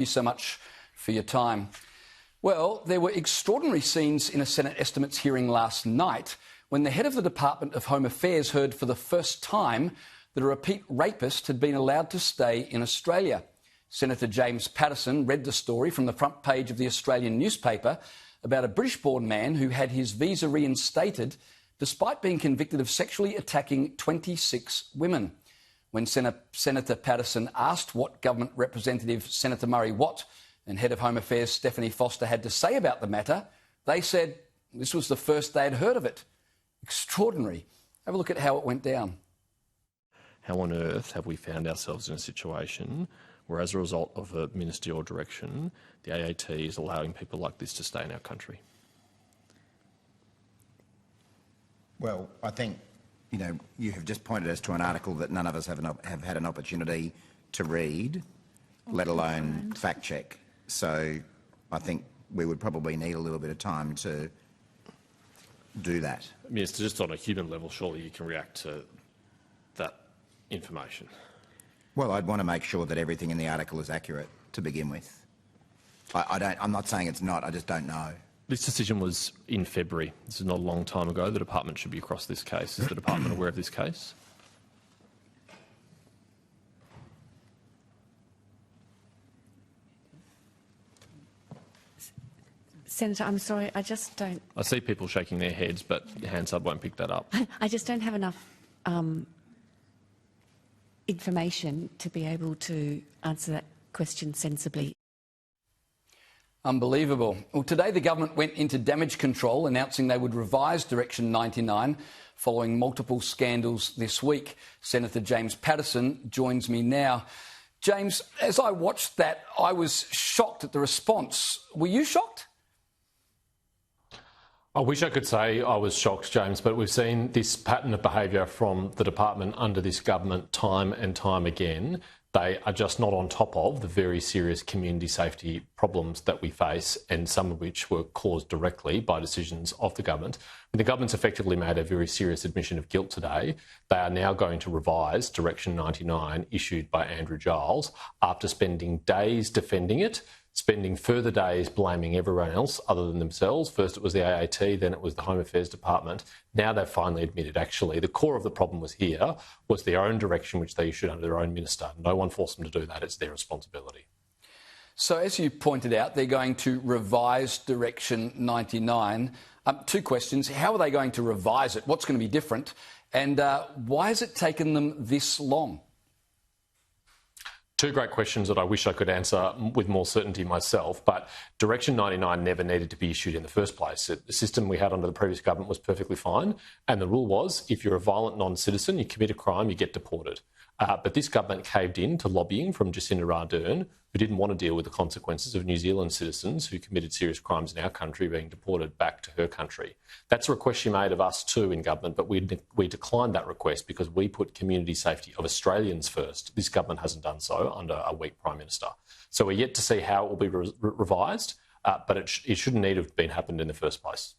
you so much for your time. Well, there were extraordinary scenes in a Senate estimates hearing last night when the head of the Department of Home Affairs heard for the first time that a repeat rapist had been allowed to stay in Australia. Senator James Paterson read the story from the front page of the Australian newspaper about a British-born man who had his visa reinstated despite being convicted of sexually attacking 26 women. When Senator Paterson asked what Government Representative Senator Murray Watt and Head of Home Affairs Stephanie Foster had to say about the matter, they said this was the first they had heard of it. Extraordinary. Have a look at how it went down. How on earth have we found ourselves in a situation where, as a result of a ministerial direction, the AAT is allowing people like this to stay in our country? Well, I think, you have just pointed us to an article that none of us have had an opportunity to read, let alone fact check. So I think we would probably need a little bit of time to do that. Minister, just on a human level, surely you can react to that information. Well, I'd want to make sure that everything in the article is accurate to begin with. I'm not saying it's not, I just don't know. This decision was in February. This is not a long time ago. The department should be across this case. Is the department aware of this case? Senator, I'm sorry, I just don't... I see people shaking their heads, but Hansard won't pick that up. I just don't have enough information to be able to answer that question sensibly. Unbelievable. Well, today the government went into damage control, announcing they would revise Direction 99 following multiple scandals this week. Senator James Paterson joins me now. James, as I watched that, I was shocked at the response. Were you shocked? I wish I could say I was shocked, James, but we've seen this pattern of behaviour from the department under this government time and time again. They are just not on top of the very serious community safety problems that we face, and some of which were caused directly by decisions of the government. The government's effectively made a very serious admission of guilt today. They are now going to revise Direction 99 issued by Andrew Giles after spending days defending it, spending further days blaming everyone else other than themselves. First it was the AAT, then it was the Home Affairs Department. Now they've finally admitted, actually, the core of the problem was their own direction which they issued under their own minister. No one forced them to do that. It's their responsibility. So as you pointed out, they're going to revise Direction 99. Two questions. How are they going to revise it? What's going to be different? And why has it taken them this long? Two great questions that I wish I could answer with more certainty myself, but Direction 99 never needed to be issued in the first place. The system we had under the previous government was perfectly fine, and the rule was if you're a violent non-citizen, you commit a crime, you get deported. But this government caved in to lobbying from Jacinda Ardern, who didn't want to deal with the consequences of New Zealand citizens who committed serious crimes in our country being deported back to her country. That's a request she made of us too in government, but we declined that request because we put community safety of Australians first. This government hasn't done so under a weak Prime Minister. So we're yet to see how it will be revised, but it shouldn't need to have been happened in the first place.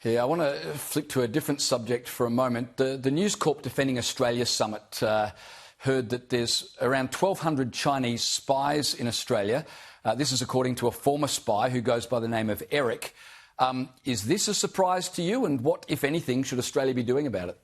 Yeah, I want to flick to a different subject for a moment. The News Corp Defending Australia Summit heard that there's around 1,200 Chinese spies in Australia. This is according to a former spy who goes by the name of Eric. Is this a surprise to you? And what, if anything, should Australia be doing about it?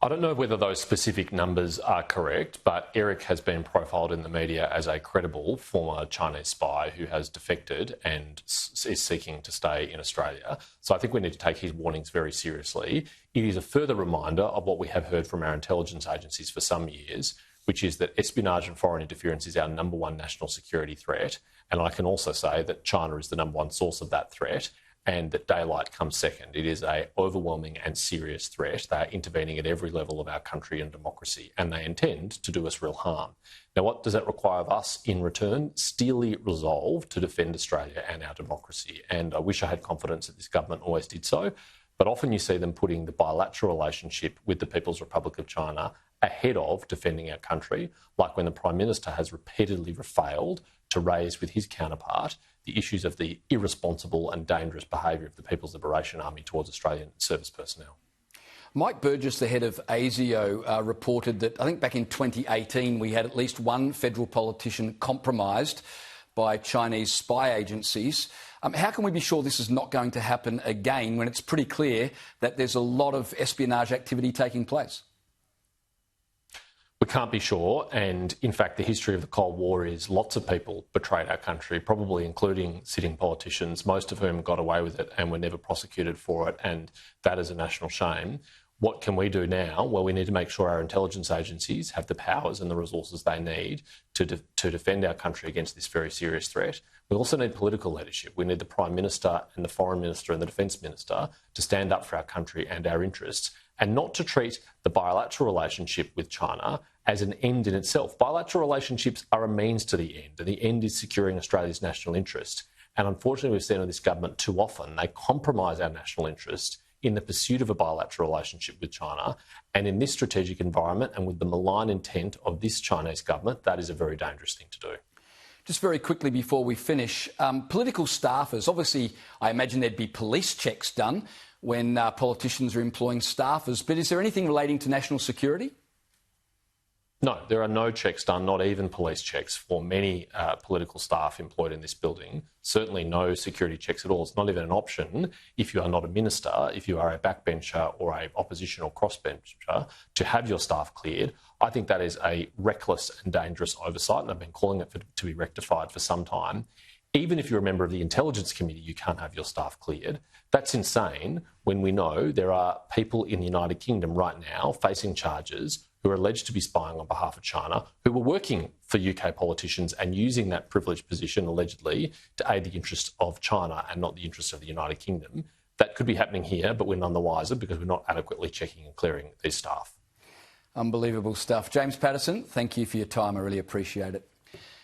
I don't know whether those specific numbers are correct, but Eric has been profiled in the media as a credible former Chinese spy who has defected and is seeking to stay in Australia. So I think we need to take his warnings very seriously. It is a further reminder of what we have heard from our intelligence agencies for some years, which is that espionage and foreign interference is our number one national security threat. And I can also say that China is the number one source of that threat, and that daylight comes second. It is an overwhelming and serious threat. They are intervening at every level of our country and democracy, and they intend to do us real harm. Now, what does that require of us in return? Steely resolve to defend Australia and our democracy. And I wish I had confidence that this government always did so, but often you see them putting the bilateral relationship with the People's Republic of China ahead of defending our country, like when the Prime Minister has repeatedly failed to raise with his counterpart the issues of the irresponsible and dangerous behaviour of the People's Liberation Army towards Australian service personnel. Mike Burgess, the head of ASIO, reported that I think back in 2018 we had at least one federal politician compromised by Chinese spy agencies. How can we be sure this is not going to happen again when it's pretty clear that there's a lot of espionage activity taking place? We can't be sure, and in fact the history of the Cold War is lots of people betrayed our country, probably including sitting politicians, most of whom got away with it and were never prosecuted for it, and that is a national shame. What can we do now? Well, we need to make sure our intelligence agencies have the powers and the resources they need to defend our country against this very serious threat. We also need political leadership. We need the Prime Minister and the Foreign Minister and the Defence Minister to stand up for our country and our interests, and not to treat the bilateral relationship with China as an end in itself. Bilateral relationships are a means to the end, and the end is securing Australia's national interest. And unfortunately, we've seen in this government too often, they compromise our national interest in the pursuit of a bilateral relationship with China. And in this strategic environment and with the malign intent of this Chinese government, that is a very dangerous thing to do. Just very quickly before we finish, political staffers, obviously I imagine there'd be police checks done when politicians are employing staffers, but is there anything relating to national security? No, there are no checks done, not even police checks for many political staff employed in this building. Certainly no security checks at all. It's not even an option if you are not a minister, if you are a backbencher or a opposition or crossbencher, to have your staff cleared. I think that is a reckless and dangerous oversight, and I've been calling it to be rectified for some time. Even if you're a member of the Intelligence Committee, you can't have your staff cleared. That's insane when we know there are people in the United Kingdom right now facing charges who are alleged to be spying on behalf of China, who were working for UK politicians and using that privileged position, allegedly, to aid the interests of China and not the interests of the United Kingdom. That could be happening here, but we're none the wiser because we're not adequately checking and clearing these staff. Unbelievable stuff. James Patterson, thank you for your time. I really appreciate it.